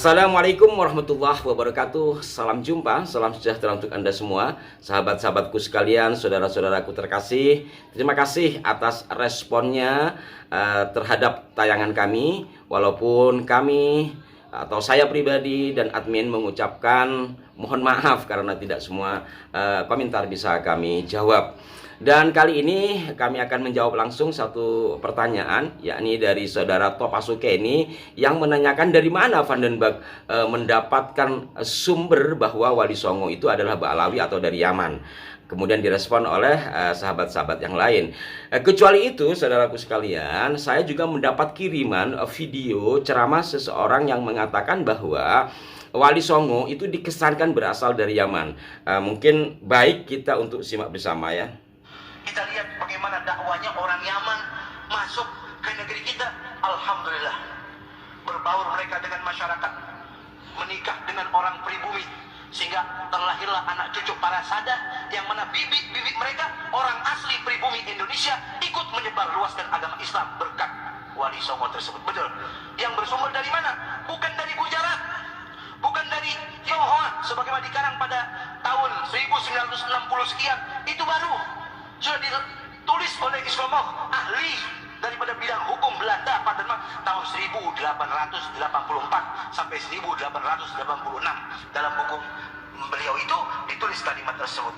Assalamualaikum warahmatullahi wabarakatuh. Salam jumpa, salam sejahtera untuk Anda semua, sahabat-sahabatku sekalian, saudara-saudaraku terkasih. Terima kasih atas responnya terhadap tayangan kami. Walaupun kami atau saya pribadi dan admin mengucapkan mohon maaf karena tidak semua komentar bisa kami jawab. Dan kali ini kami akan menjawab langsung satu pertanyaan, yakni dari saudara Topasuke ini yang menanyakan dari mana Vandenberg mendapatkan sumber bahwa Wali Songo itu adalah Ba'alawi atau dari Yaman. Kemudian direspon oleh sahabat-sahabat yang lain. Kecuali itu, saudaraku sekalian, saya juga mendapat kiriman video ceramah seseorang yang mengatakan bahwa Wali Songo itu dikesankan berasal dari Yaman. Mungkin baik kita untuk simak bersama ya. Kita lihat bagaimana dakwanya orang Yaman masuk ke negeri kita. Alhamdulillah, berbaur mereka dengan masyarakat, menikah dengan orang pribumi, sehingga terlahirlah anak cucu para sadah yang mana bibit-bibit mereka orang asli pribumi Indonesia ikut menyebar luaskan agama Islam berkat Wali Songo tersebut. Betul. Yang bersumber dari mana? Bukan dari Gujarat, bukan dari Tionghoa sebagaimana dikarang pada tahun 1960 sekian. Itu baru sudah ditulis oleh Islamov, ahli daripada bidang hukum Belanda pada tahun 1884 sampai 1886. Dalam buku beliau itu ditulis kalimat tersebut.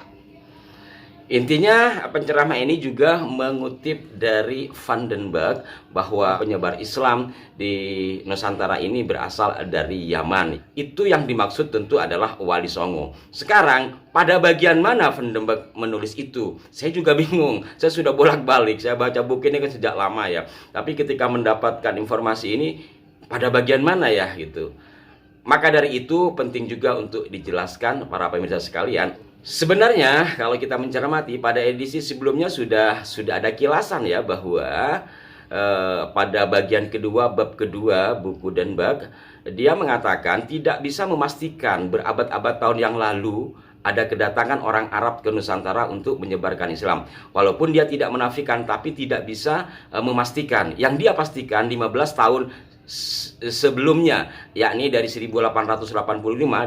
Intinya penceramah ini juga mengutip dari Vandenberg bahwa penyebar Islam di Nusantara ini berasal dari Yaman. Itu yang dimaksud tentu adalah Wali Songo. Sekarang pada bagian mana Vandenberg menulis itu? Saya juga bingung. Saya sudah bolak-balik. Saya baca buku ini kan sejak lama ya. Tapi ketika mendapatkan informasi ini pada bagian mana ya gitu. Maka dari itu penting juga untuk dijelaskan para pemirsa sekalian. Sebenarnya kalau kita mencermati pada edisi sebelumnya sudah ada kilasan ya bahwa pada bagian kedua bab kedua buku Denberg dia mengatakan tidak bisa memastikan berabad-abad tahun yang lalu ada kedatangan orang Arab ke Nusantara untuk menyebarkan Islam. Walaupun dia tidak menafikan tapi tidak bisa memastikan. Yang dia pastikan 15 tahun sebelumnya, yakni dari 1885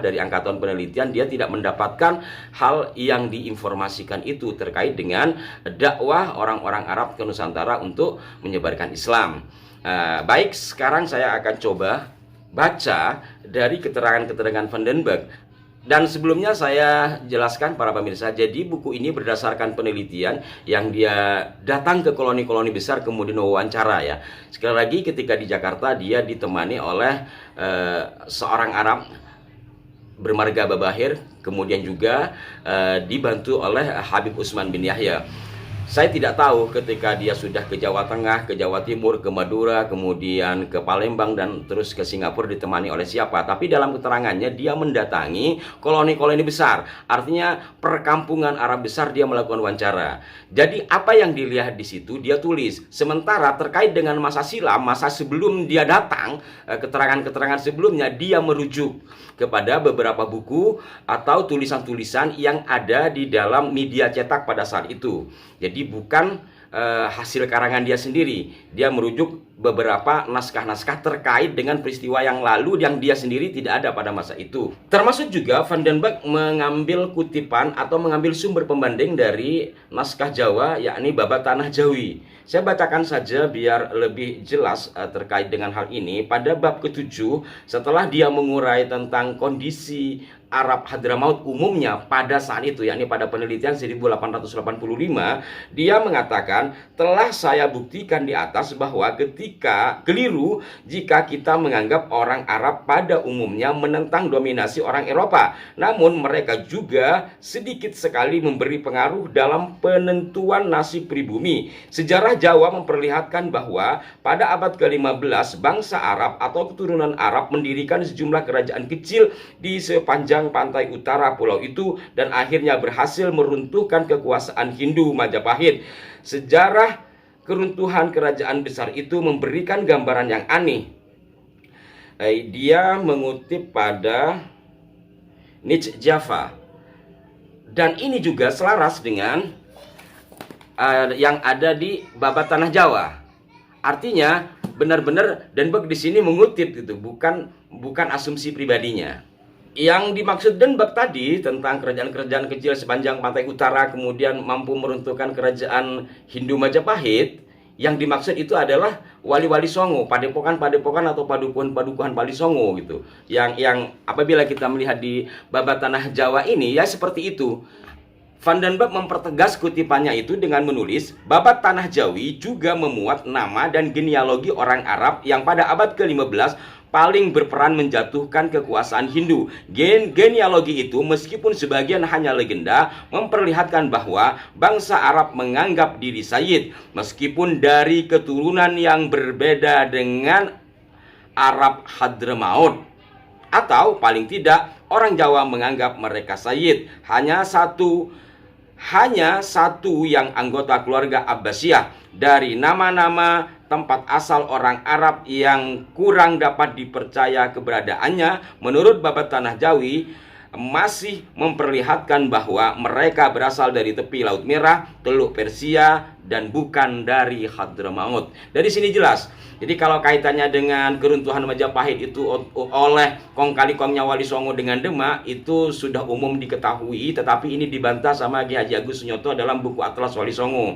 dari Angkatan Penelitian, dia tidak mendapatkan hal yang diinformasikan itu terkait dengan dakwah orang-orang Arab ke Nusantara untuk menyebarkan Islam. Baik, sekarang saya akan coba baca dari keterangan-keterangan Vandenberg. Dan sebelumnya saya jelaskan para pemirsa, jadi buku ini berdasarkan penelitian yang dia datang ke koloni-koloni besar kemudian wawancara ya. Sekali lagi ketika di Jakarta dia ditemani oleh seorang Arab bermarga Babahir, kemudian juga dibantu oleh Habib Utsman bin Yahya. Saya tidak tahu ketika dia sudah ke Jawa Tengah, ke Jawa Timur, ke Madura, kemudian ke Palembang, dan terus ke Singapura ditemani oleh siapa. Tapi dalam keterangannya dia mendatangi koloni-koloni besar. Artinya perkampungan Arab besar dia melakukan wawancara. Jadi apa yang dilihat di situ dia tulis. Sementara terkait dengan masa silam, masa sebelum dia datang, keterangan-keterangan sebelumnya dia merujuk kepada beberapa buku atau tulisan-tulisan yang ada di dalam media cetak pada saat itu. Jadi bukan hasil karangan dia sendiri. Dia merujuk beberapa naskah-naskah terkait dengan peristiwa yang lalu yang dia sendiri tidak ada pada masa itu. Termasuk juga Vandenberg mengambil kutipan atau mengambil sumber pembanding dari naskah Jawa, yakni Babat Tanah Jawi. Saya bacakan saja biar lebih jelas terkait dengan hal ini. Pada bab ke-7, setelah dia mengurai tentang kondisi Arab Hadramaut umumnya pada saat itu, yakni pada penelitian 1885, dia mengatakan, telah saya buktikan di atas bahwa ketika keliru jika kita menganggap orang Arab pada umumnya menentang dominasi orang Eropa. Namun mereka juga sedikit sekali memberi pengaruh dalam penentuan nasib pribumi. Sejarah Jawa memperlihatkan bahwa pada abad ke-15 bangsa Arab atau keturunan Arab mendirikan sejumlah kerajaan kecil di sepanjang pantai utara pulau itu dan akhirnya berhasil meruntuhkan kekuasaan Hindu Majapahit. Sejarah keruntuhan kerajaan besar itu memberikan gambaran yang aneh. Dia mengutip pada Nietzsche Java. Dan ini juga selaras dengan yang ada di Babat Tanah Jawa. Artinya benar-benar Denberg di sini mengutip gitu, bukan bukan asumsi pribadinya. Yang dimaksud Denbak tadi tentang kerajaan-kerajaan kecil sepanjang pantai utara kemudian mampu meruntuhkan kerajaan Hindu Majapahit, yang dimaksud itu adalah wali-wali Songo, padepokan-padepokan atau padukuhan-padukuhan Wali Songo gitu. Yang apabila kita melihat di babat tanah Jawa ini ya seperti itu. Van den Berg mempertegas kutipannya itu dengan menulis, babat tanah Jawi juga memuat nama dan genealogi orang Arab yang pada abad ke-15 paling berperan menjatuhkan kekuasaan Hindu. Genealogi itu meskipun sebagian hanya legenda, memperlihatkan bahwa bangsa Arab menganggap diri Sayyid, meskipun dari keturunan yang berbeda dengan Arab Hadramaut. Atau paling tidak orang Jawa menganggap mereka Sayyid. Hanya satu yang anggota keluarga Abbasiyah. Dari nama-nama tempat asal orang Arab yang kurang dapat dipercaya keberadaannya, menurut babat tanah Jawi masih memperlihatkan bahwa mereka berasal dari tepi Laut Merah, Teluk Persia, dan bukan dari Hadramaut. Dari sini jelas. Jadi kalau kaitannya dengan keruntuhan Majapahit itu oleh kong kali kongnya Wali Songo dengan Demak, itu sudah umum diketahui, tetapi ini dibantah sama Ki Haji Agus Sunyoto dalam buku Atlas Wali Songo.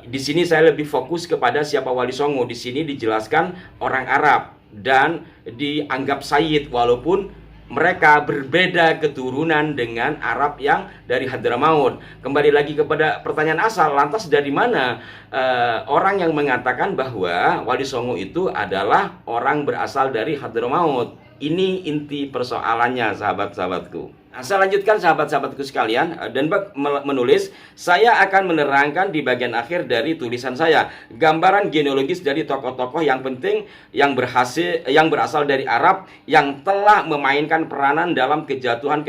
Di sini saya lebih fokus kepada siapa Wali Songo. Di sini dijelaskan orang Arab dan dianggap Sayyid walaupun mereka berbeda keturunan dengan Arab yang dari Hadramaut. Kembali lagi kepada pertanyaan asal, lantas dari mana orang yang mengatakan bahwa Wali Songo itu adalah orang berasal dari Hadramaut? Ini inti persoalannya, sahabat-sahabatku. Nah, saya lanjutkan sahabat-sahabatku sekalian. Denbak menulis, saya akan menerangkan di bagian akhir dari tulisan saya gambaran genealogis dari tokoh-tokoh yang penting yang berasal dari Arab yang telah memainkan peranan dalam kejatuhan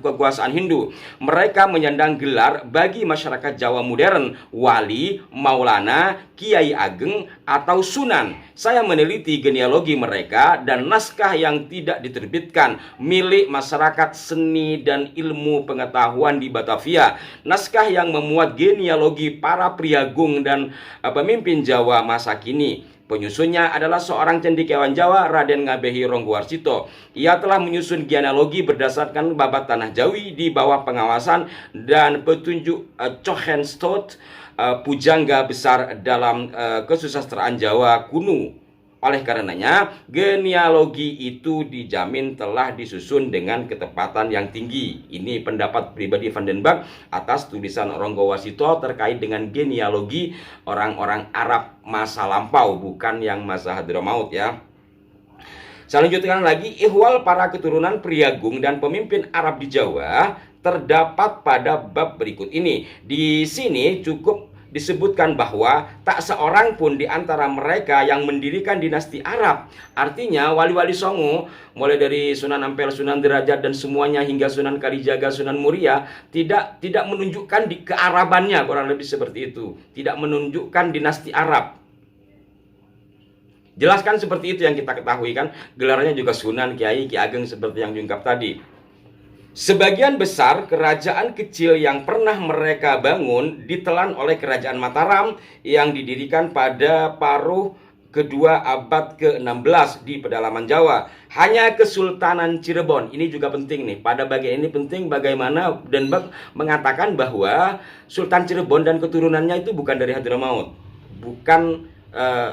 kekuasaan Hindu. Mereka menyandang gelar bagi masyarakat Jawa modern, wali, maulana, kiai ageng, atau sunan. Saya meneliti genealogi mereka dan naskah yang tidak diterbitkan milik masyarakat seni dan ilmu pengetahuan di Batavia. Naskah yang memuat genealogi para priagung dan pemimpin Jawa masa kini. Penyusunnya adalah seorang cendekiawan Jawa, Raden Ngabehi Ronggowarsito. Ia telah menyusun genealogi berdasarkan babat tanah Jawi di bawah pengawasan dan petunjuk Cohenstot, pujangga besar dalam kesusastraan Jawa kuno. Oleh karenanya, genealogi itu dijamin telah disusun dengan ketepatan yang tinggi. Ini pendapat pribadi Van den Berg atas tulisan Ronggowarsito terkait dengan genealogi orang-orang Arab masa lampau, bukan yang masa Hadramaut ya. Saya lanjutkan lagi, ihwal para keturunan priagung dan pemimpin Arab di Jawa terdapat pada bab berikut ini. Di sini cukup disebutkan bahwa tak seorang pun di antara mereka yang mendirikan dinasti Arab. Artinya wali-wali Songo mulai dari Sunan Ampel, Sunan Derajat dan semuanya hingga Sunan Kalijaga, Sunan Muria tidak menunjukkan di kearabannya, kurang lebih seperti itu. Tidak menunjukkan dinasti Arab. Jelaskan seperti itu yang kita ketahui kan. Gelarnya juga Sunan, Kiai, Ki Ageng seperti yang diungkap tadi. Sebagian besar kerajaan kecil yang pernah mereka bangun ditelan oleh kerajaan Mataram yang didirikan pada paruh kedua abad ke-16 di pedalaman Jawa. Hanya Kesultanan Cirebon, ini juga penting nih. Pada bagian ini penting bagaimana Denbak mengatakan bahwa Sultan Cirebon dan keturunannya itu bukan dari Hadramaut. Bukan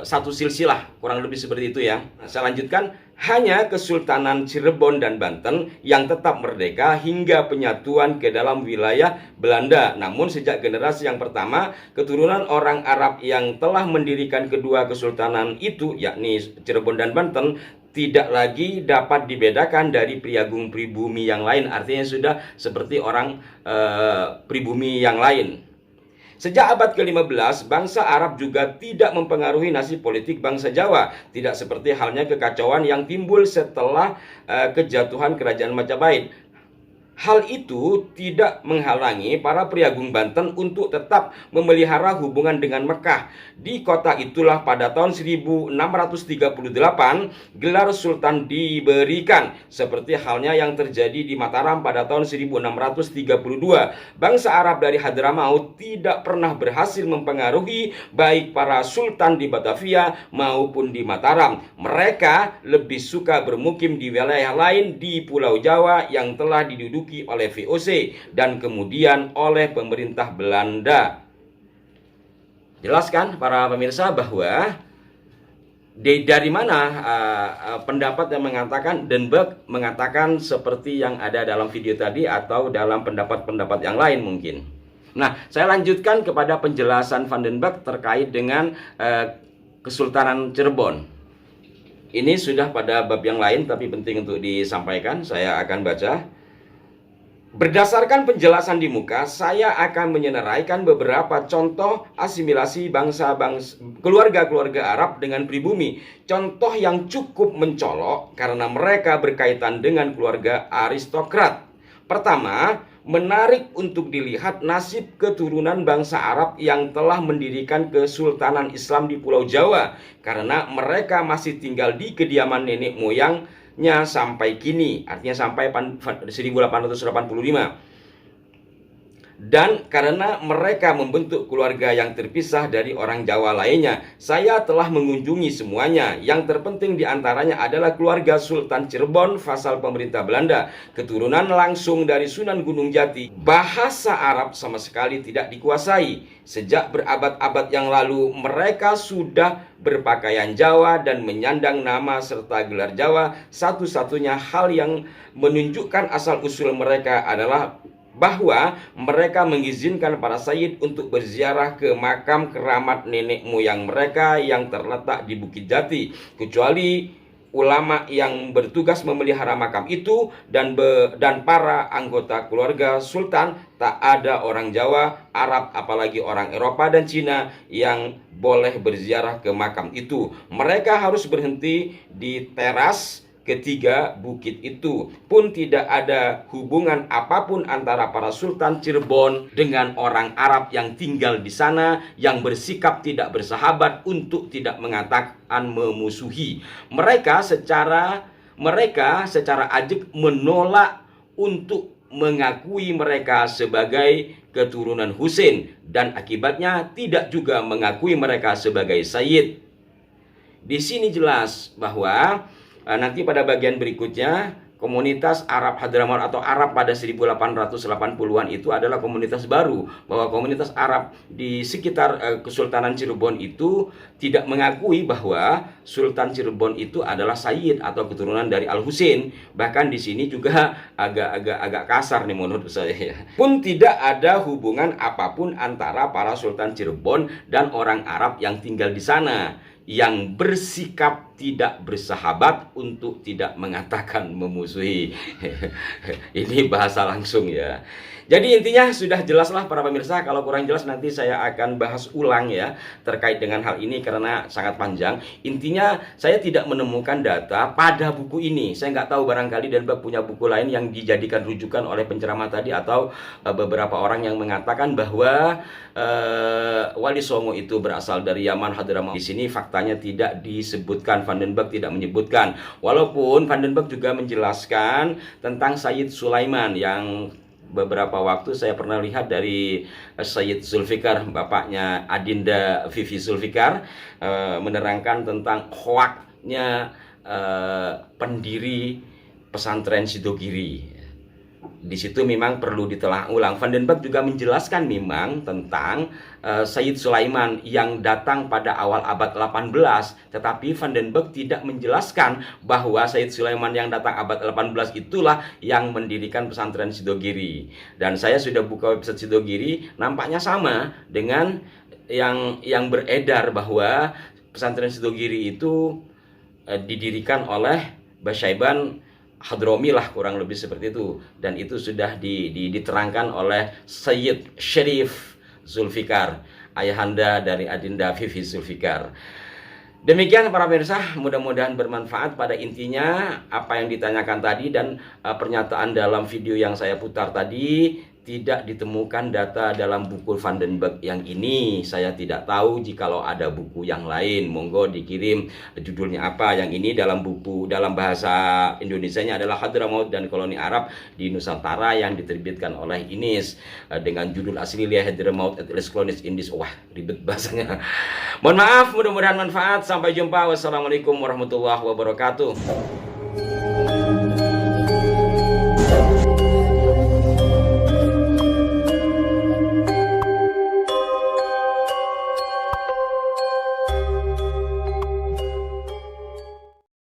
satu silsilah, kurang lebih seperti itu ya. Nah, saya lanjutkan, hanya Kesultanan Cirebon dan Banten yang tetap merdeka hingga penyatuan ke dalam wilayah Belanda. Namun sejak generasi yang pertama, keturunan orang Arab yang telah mendirikan kedua kesultanan itu, yakni Cirebon dan Banten, tidak lagi dapat dibedakan dari priagung pribumi yang lain. Artinya sudah seperti orang pribumi yang lain. Sejak abad ke-15, bangsa Arab juga tidak mempengaruhi nasib politik bangsa Jawa. Tidak seperti halnya kekacauan yang timbul setelah kejatuhan kerajaan Majapahit. Hal itu tidak menghalangi para priagung Banten untuk tetap memelihara hubungan dengan Mekah. Di kota itulah pada tahun 1638 gelar sultan diberikan, seperti halnya yang terjadi di Mataram pada tahun 1632. Bangsa Arab dari Hadramaut tidak pernah berhasil mempengaruhi baik para sultan di Batavia maupun di Mataram. Mereka lebih suka bermukim di wilayah lain di Pulau Jawa yang telah diduduki oleh VOC dan kemudian oleh pemerintah Belanda. Jelas kan para pemirsa bahwa dari mana pendapat yang mengatakan Den Berg mengatakan seperti yang ada dalam video tadi atau dalam pendapat-pendapat yang lain mungkin. Nah, saya lanjutkan kepada penjelasan Van den Berg terkait dengan Kesultanan Cirebon. Ini sudah pada bab yang lain tapi penting untuk disampaikan. Saya akan baca. Berdasarkan penjelasan di muka, saya akan menyenaraikan beberapa contoh asimilasi keluarga-keluarga Arab dengan pribumi. Contoh yang cukup mencolok karena mereka berkaitan dengan keluarga aristokrat. Pertama, menarik untuk dilihat nasib keturunan bangsa Arab yang telah mendirikan Kesultanan Islam di Pulau Jawa, karena mereka masih tinggal di kediaman nenek moyangnya sampai kini, artinya sampai 1885. Dan karena mereka membentuk keluarga yang terpisah dari orang Jawa lainnya, saya telah mengunjungi semuanya. Yang terpenting diantaranya adalah keluarga Sultan Cirebon, vasal pemerintah Belanda, keturunan langsung dari Sunan Gunung Jati. Bahasa Arab sama sekali tidak dikuasai. Sejak berabad-abad yang lalu, mereka sudah berpakaian Jawa dan menyandang nama serta gelar Jawa. Satu-satunya hal yang menunjukkan asal-usul mereka adalah bahwa mereka mengizinkan para sayyid untuk berziarah ke makam keramat nenek moyang mereka yang terletak di Bukit Jati, kecuali ulama yang bertugas memelihara makam itu dan para anggota keluarga sultan. Tak ada orang Jawa, Arab, apalagi orang Eropa dan Cina yang boleh berziarah ke makam itu. Mereka harus berhenti di teras ketiga bukit itu. Pun tidak ada hubungan apapun antara para Sultan Cirebon dengan orang Arab yang tinggal di sana, yang bersikap tidak bersahabat untuk tidak mengatakan memusuhi. Mereka secara ajak menolak untuk mengakui mereka sebagai keturunan Husain, dan akibatnya tidak juga mengakui mereka sebagai sayyid. Di sini jelas bahwa nanti pada bagian berikutnya, komunitas Arab Hadramaut atau Arab pada 1880-an itu adalah komunitas baru. Bahwa komunitas Arab di sekitar Kesultanan Cirebon itu tidak mengakui bahwa Sultan Cirebon itu adalah sayyid atau keturunan dari Al-Husain. Bahkan di sini juga agak kasar nih menurut saya. Pun tidak ada hubungan apapun antara para Sultan Cirebon dan orang Arab yang tinggal di sana, yang bersikap tidak bersahabat untuk tidak mengatakan memusuhi. Ini bahasa langsung ya. Jadi intinya sudah jelaslah para pemirsa. Kalau kurang jelas nanti saya akan bahas ulang ya terkait dengan hal ini karena sangat panjang. Intinya saya tidak menemukan data pada buku ini. Saya nggak tahu, barangkali Dan Berg punya buku lain yang dijadikan rujukan oleh penceramah tadi atau beberapa orang yang mengatakan bahwa Wali Songo itu berasal dari Yaman, Hadramaut. Di sini faktanya tidak disebutkan. Van den Berg tidak menyebutkan. Walaupun Van den Berg juga menjelaskan tentang Sayyid Sulaiman yang beberapa waktu saya pernah lihat dari Sayyid Zulfikar, bapaknya Adinda Vivi Zulfikar, menerangkan tentang hoaknya pendiri pesantren Sidogiri. Di situ memang perlu ditelah ulang. Van den Berg juga menjelaskan memang tentang Sayyid Sulaiman yang datang pada awal abad 18, tetapi Van den Berg tidak menjelaskan bahwa Sayyid Sulaiman yang datang abad 18 itulah yang mendirikan pesantren Sidogiri. Dan saya sudah buka website Sidogiri, nampaknya sama dengan yang beredar bahwa pesantren Sidogiri itu didirikan oleh Basyaiban Hadromi lah, kurang lebih seperti itu. Dan itu sudah diterangkan oleh Sayyid Syarif Zulfikar, ayahanda dari Adinda Vivi Zulfikar. Demikian para pemirsa, mudah-mudahan bermanfaat. Pada intinya apa yang ditanyakan tadi dan pernyataan dalam video yang saya putar tadi, tidak ditemukan data dalam buku Vandenberg yang ini. Saya tidak tahu jikalau ada buku yang lain. Monggo dikirim judulnya apa. Yang ini dalam buku, dalam bahasa Indonesianya adalah Hadramaut dan Koloni Arab di Nusantara yang diterbitkan oleh INIS dengan judul asli Hadramaut et les Kolonies Indis. Wah, ribet bahasanya. Mohon maaf, mudah-mudahan manfaat. Sampai jumpa. Wassalamualaikum warahmatullahi wabarakatuh.